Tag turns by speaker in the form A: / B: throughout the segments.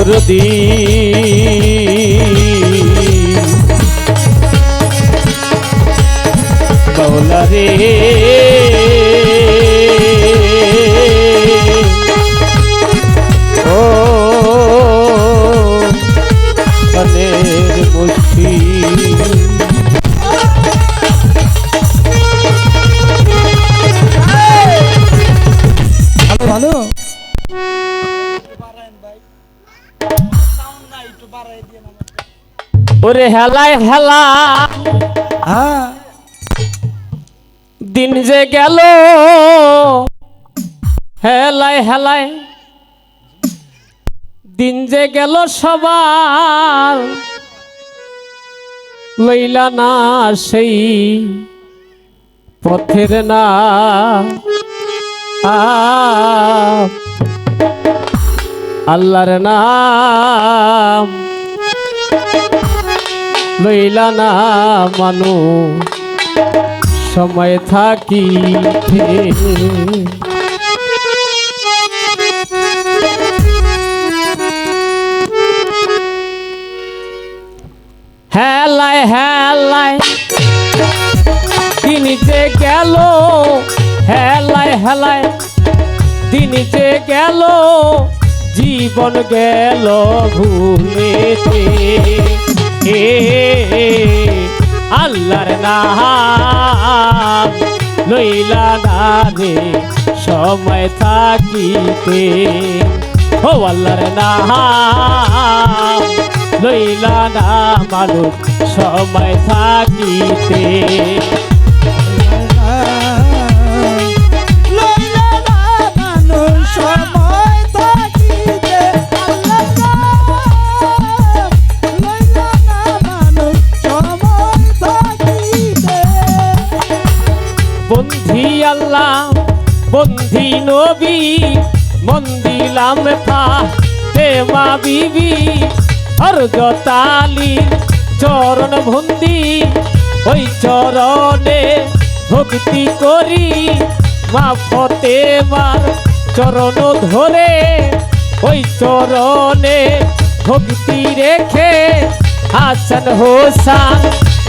A: দরদিন মাওলা রে ও মনের মুশকিল
B: ভালো
A: ওরে হেলায় হেলা
B: হ্যাঁ
A: দিন যে গেল হেলায় হেলায় দিন যে গেল সবার লইলা না সেই পথের না আল্লাহর নাম লইলা না মানুষ সময় থাকিতে হেলায় হেলায় দিন যে গেল হেলায় হেলায় দিন যে গেল জীবন গেল ভুলেতে আল্লাহর নাম লইলা না রে সময় থাকিতে ও আল্লাহর নাম লইলা না মানুষ সময় থাকিতে বন্ধি আল্লাহ বন্ধি নবী মন দিলাম মা বিবি হরজতালি চরণ ভন্দি ওই চরণে ভক্তি করি মা ফতেমার চরণ ধরে ওই চরণে ভক্তি রেখে হাসান হোসেন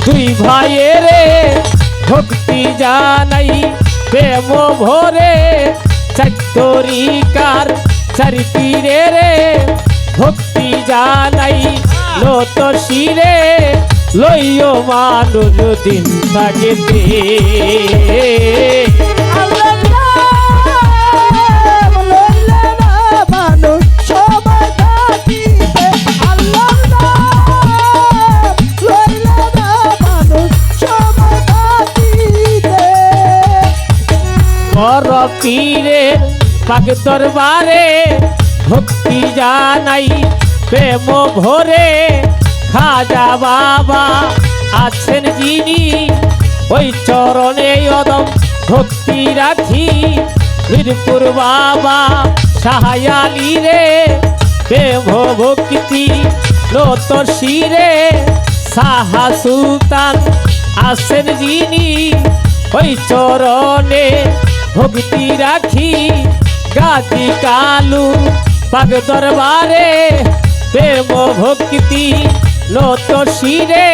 A: দুই ভাইয়েরে ভক্তি জানাই প্রেম ভরে চারিকার চারি পীরে রে ভক্তি জানাই নত শিরে লইও মানুষ দিন থাকিতে পীরে পাক দরবারে ভক্তি জানাই প্রেম ভরে খাজা বাবা আছেন যিনি ওই চরণে অদম ভক্তি রাখি মিরপুর বাবা সাহায়ালি রে প্রেম ভক্তি নত শিরে সাহা সুলতান আছেন যিনি ওই চরণে ভক্তি রাখি গাছি কালু পাক দরবারে প্রেম ভক্তি নত শিরে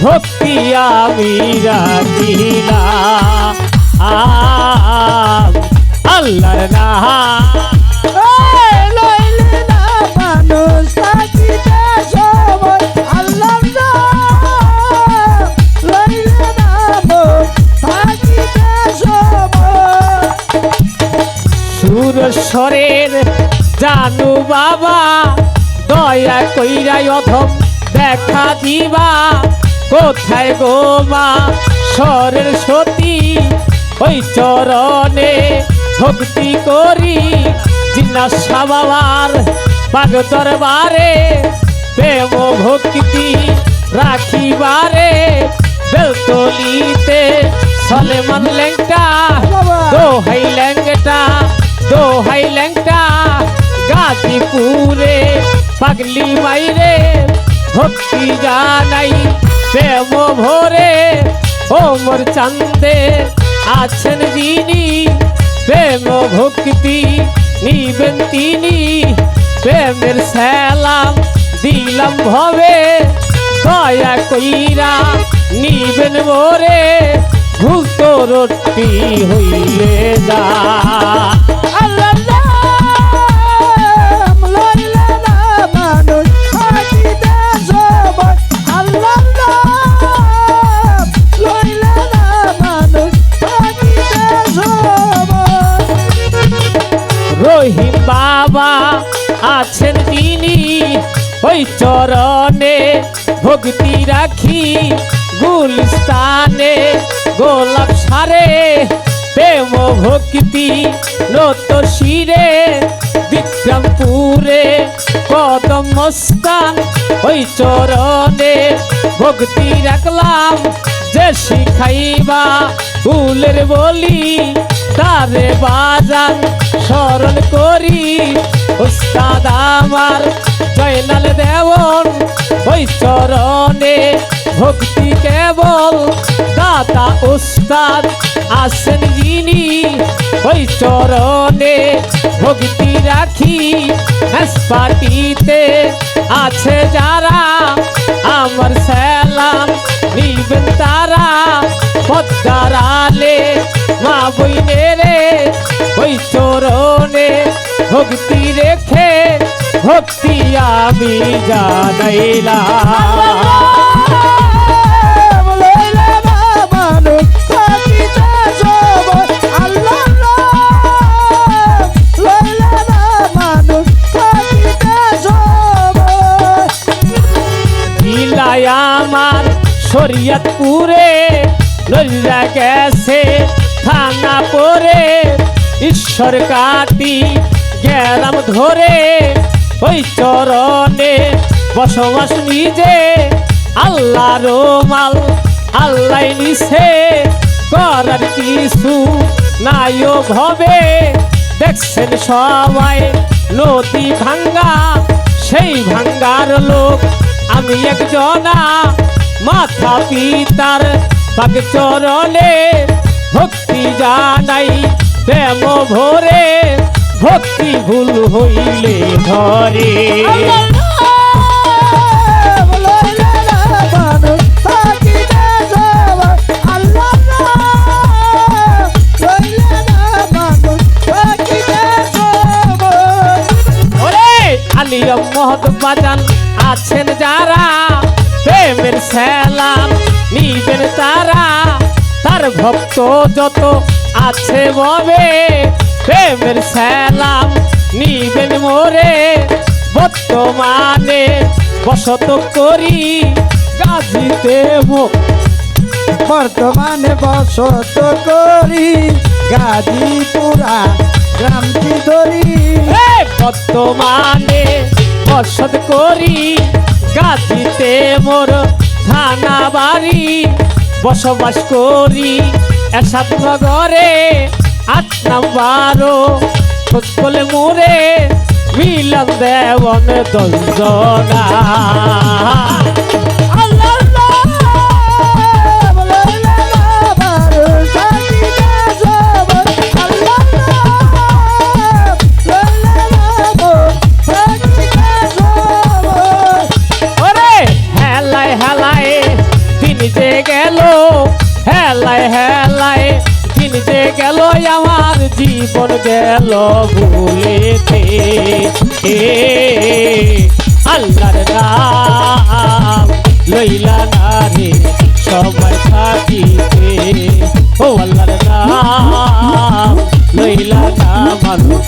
A: ভক্তি আমি রাখিলাম আল্লাহর নাম সুরেশ্বরের জানু বাবা দয়া কইরা অধম দেখা দিবা কোথায় গো মা স্বরের সতী ওই চরণে ভক্তি করি জিজ্ঞাসা বাবার পাক দরবারে প্রেম ভক্তি রাখিবারে বেলতলিতে সলেমান লেঙ্কা দোহাই লেঙ্গটা দোহাই লেঙ্কা গাজীপুরে পাগলি মাইরে ভক্তি জানাই প্রেম ভরে ওমর চান্দে আছেন যিনি প্রেম ভক্তি নিবেন তিনি প্রেমের সালাম দিলাম ভবে দয়া কইরা নিবেন মোরে ভুল তো রটি হইলে যা আল্লাহ রহিম বাবা আছেন তিনি ওই চরণে ভক্তি রাখি গুলস্তানে গোলাপ সারে প্রেম ভক্তি নত শিরে বিক্রমপুরে কদম মস্তান ওই চরণে ভক্তি রাখলাম যে শিখাইবা ফুলের বলি তারে বাজান স্মরণ করি উস্তাদ আমার জয়নাল দেওন ওই চরণে ভক্তি কেবল দাতা উস্তাদ আসেন যিনি ওই চরণে ভক্তি রাখি হাসপাটিতে আছে যারা আমার সালাম নিবেন তারা পদ্মারালে মা বইনেরে ওই চরণে ভক্তি রেখে ভক্তি আমি জানাইলাম আমার শরীয়তপুরে লইয়া গেছে থানা পরে ঈশ্বর কাটি গেলাম ধরে ওই চরণে বসবাস নিজে আল্লাহ রোমাল আল্লাহ নিছে করার কিছু নাইও ভবে দেখছেন সবাই নদী ভাঙ্গা সেই ভাঙ্গার লোক আমি একজনা মাথা পিতার পাক চরণে ভক্তি জানাই প্রেম ভরে ভক্তি ভুল হইলে ধরে আলিয়া মহৎ বাজান আছেন যারা প্রেমের সালাম নিবেন তারা তার ভক্ত যত আছে ববে প্রেমের সালাম নিবেন মোরে বর্তমানে বসত করি গাজীতে
B: বর্তমানে বসত করি গাজীপুরা গ্রামটি ধরি
A: বর্তমানে বসত করি গাজীতে মোর থানা বাড়ি বসবাস করি এরশাদ নগরে ৮ নাম্বার খোঁজকলে মোরে মিলন দেওয়ান দঞ্জনা হেলায় হেলায় দিন যে গেল আমার জীবন গেল ভুলেতে আল্লাহর নাম লইলা না রে সবাই থাকিতে ও আল্লাহর নাম লইলা না মানুষ